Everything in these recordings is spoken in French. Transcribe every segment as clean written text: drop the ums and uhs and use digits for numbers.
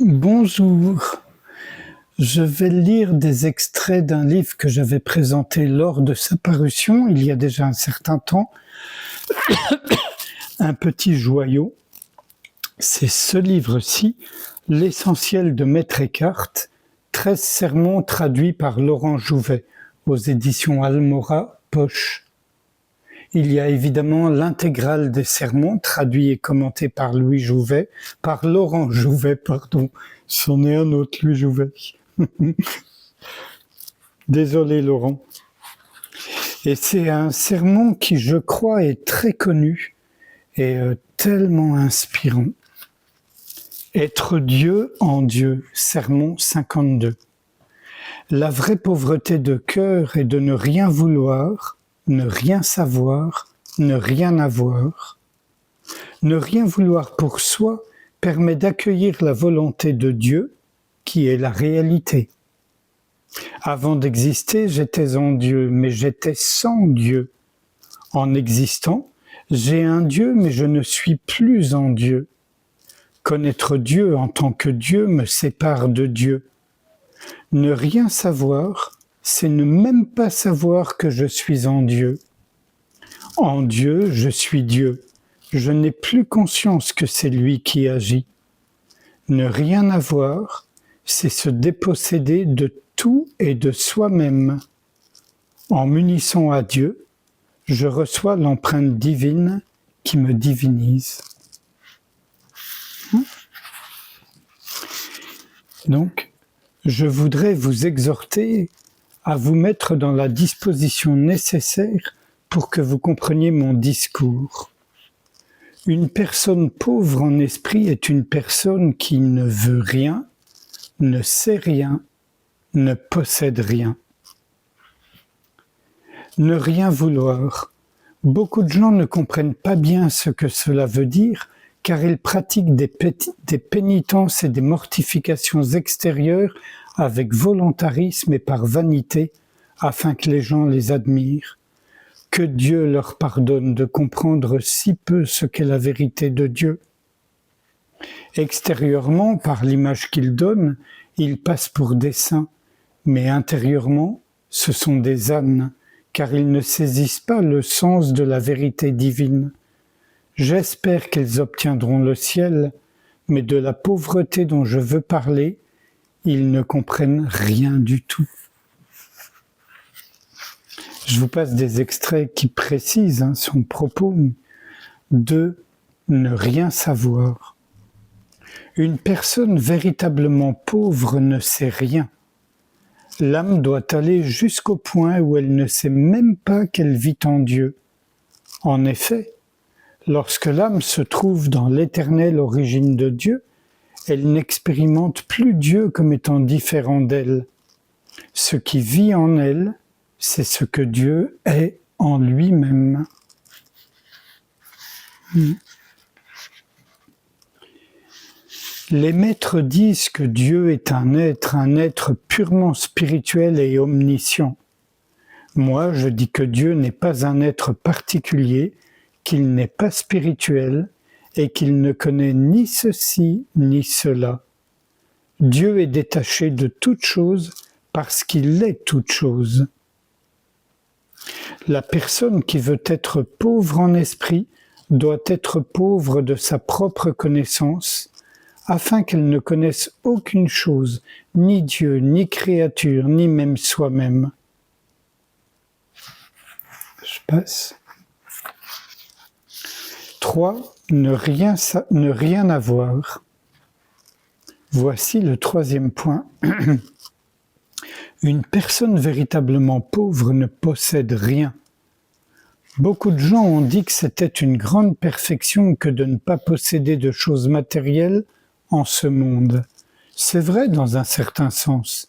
Bonjour, je vais lire des extraits d'un livre que j'avais présenté lors de sa parution, il y a déjà un certain temps, un petit joyau. C'est ce livre-ci, L'essentiel de Maître Eckhart, 13 sermons traduits par Laurent Jouvet, aux éditions Almora, Poche. Il y a évidemment l'intégrale des sermons, traduits et commentés par Laurent Jouvet, pardon. C'en est un autre, Louis Jouvet. Désolé, Laurent. Et c'est un sermon qui, je crois, est très connu et tellement inspirant. Être Dieu en Dieu, sermon 52. La vraie pauvreté de cœur est de ne rien vouloir, ne rien savoir, ne rien avoir. Ne rien vouloir pour soi permet d'accueillir la volonté de Dieu, qui est la réalité. Avant d'exister, j'étais en Dieu, mais j'étais sans Dieu. En existant, j'ai un Dieu, mais je ne suis plus en Dieu. Connaître Dieu en tant que Dieu me sépare de Dieu. Ne rien savoir, c'est ne même pas savoir que je suis en Dieu. En Dieu, je suis Dieu. Je n'ai plus conscience que c'est lui qui agit. Ne rien avoir, c'est se déposséder de tout et de soi-même. En m'unissant à Dieu, je reçois l'empreinte divine qui me divinise. Donc, je voudrais vous exhorter à vous mettre dans la disposition nécessaire pour que vous compreniez mon discours. Une personne pauvre en esprit est une personne qui ne veut rien, ne sait rien, ne possède rien. Ne rien vouloir. Beaucoup de gens ne comprennent pas bien ce que cela veut dire, car ils pratiquent des pénitences et des mortifications extérieures avec volontarisme et par vanité, afin que les gens les admirent. Que Dieu leur pardonne de comprendre si peu ce qu'est la vérité de Dieu. Extérieurement, par l'image qu'ils donnent, ils passent pour des saints, mais intérieurement, ce sont des ânes, car ils ne saisissent pas le sens de la vérité divine. J'espère qu'ils obtiendront le ciel, mais de la pauvreté dont je veux parler, ils ne comprennent rien du tout. Je vous passe des extraits qui précisent son propos de ne rien savoir. Une personne véritablement pauvre ne sait rien. L'âme doit aller jusqu'au point où elle ne sait même pas qu'elle vit en Dieu. En effet, lorsque l'âme se trouve dans l'éternelle origine de Dieu, elle n'expérimente plus Dieu comme étant différent d'elle. Ce qui vit en elle, c'est ce que Dieu est en lui-même. Les maîtres disent que Dieu est un être purement spirituel et omniscient. Moi, je dis que Dieu n'est pas un être particulier, qu'il n'est pas spirituel et qu'il ne connaît ni ceci ni cela. Dieu est détaché de toute chose parce qu'il est toute chose. La personne qui veut être pauvre en esprit doit être pauvre de sa propre connaissance, afin qu'elle ne connaisse aucune chose, ni Dieu, ni créature, ni même soi-même. Je passe. 3. Ne rien avoir. Voici le troisième point. Une personne véritablement pauvre ne possède rien. Beaucoup de gens ont dit que c'était une grande perfection que de ne pas posséder de choses matérielles en ce monde. C'est vrai dans un certain sens,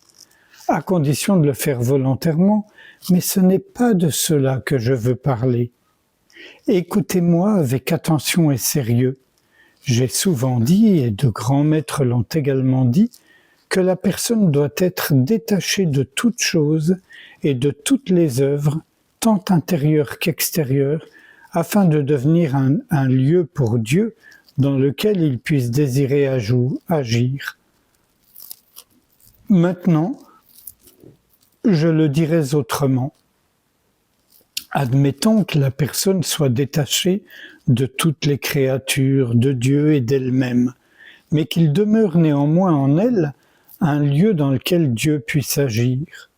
à condition de le faire volontairement, mais ce n'est pas de cela que je veux parler. Écoutez-moi avec attention et sérieux. J'ai souvent dit, et de grands maîtres l'ont également dit, que la personne doit être détachée de toute chose et de toutes les œuvres, tant intérieures qu'extérieures, afin de devenir un lieu pour Dieu dans lequel il puisse désirer agir. Maintenant, je le dirais autrement. Admettons que la personne soit détachée de toutes les créatures, de Dieu et d'elle-même, mais qu'il demeure néanmoins en elle un lieu dans lequel Dieu puisse agir.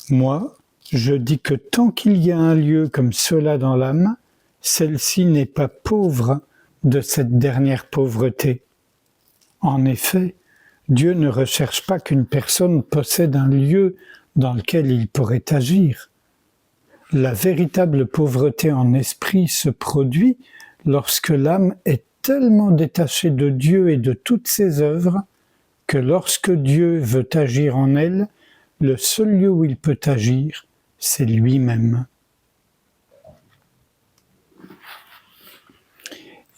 Moi, je dis que tant qu'il y a un lieu comme cela dans l'âme, celle-ci n'est pas pauvre de cette dernière pauvreté. En effet, Dieu ne recherche pas qu'une personne possède un lieu dans lequel il pourrait agir. La véritable pauvreté en esprit se produit lorsque l'âme est tellement détachée de Dieu et de toutes ses œuvres que lorsque Dieu veut agir en elle, le seul lieu où il peut agir, c'est lui-même.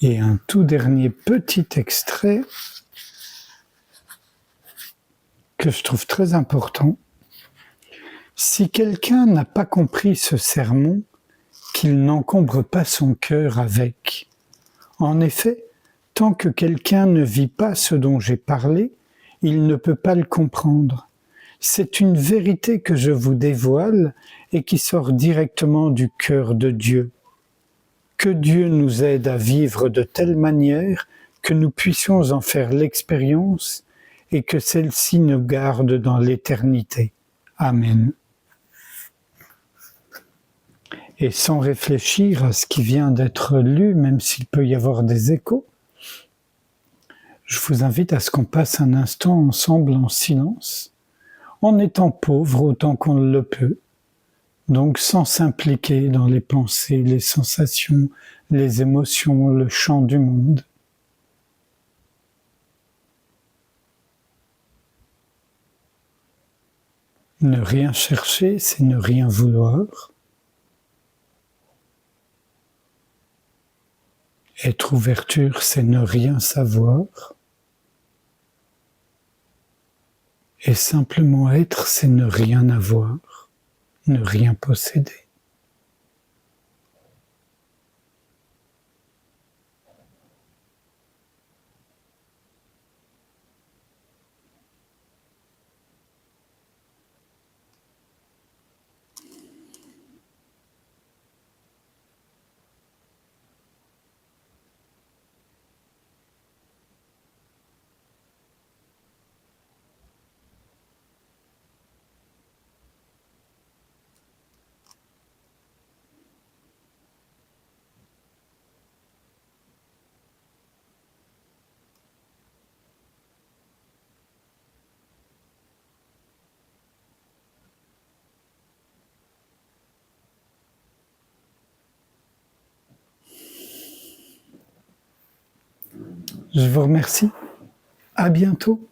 Et un tout dernier petit extrait que je trouve très important. Si quelqu'un n'a pas compris ce sermon, qu'il n'encombre pas son cœur avec. En effet, tant que quelqu'un ne vit pas ce dont j'ai parlé, il ne peut pas le comprendre. C'est une vérité que je vous dévoile et qui sort directement du cœur de Dieu. Que Dieu nous aide à vivre de telle manière que nous puissions en faire l'expérience et que celle-ci nous garde dans l'éternité. Amen. Et sans réfléchir à ce qui vient d'être lu, même s'il peut y avoir des échos, je vous invite à ce qu'on passe un instant ensemble en silence, en étant pauvre autant qu'on le peut, donc sans s'impliquer dans les pensées, les sensations, les émotions, le chant du monde. Ne rien chercher, c'est ne rien vouloir. Être ouverture, c'est ne rien savoir. Et simplement être, c'est ne rien avoir, ne rien posséder. Je vous remercie. À bientôt.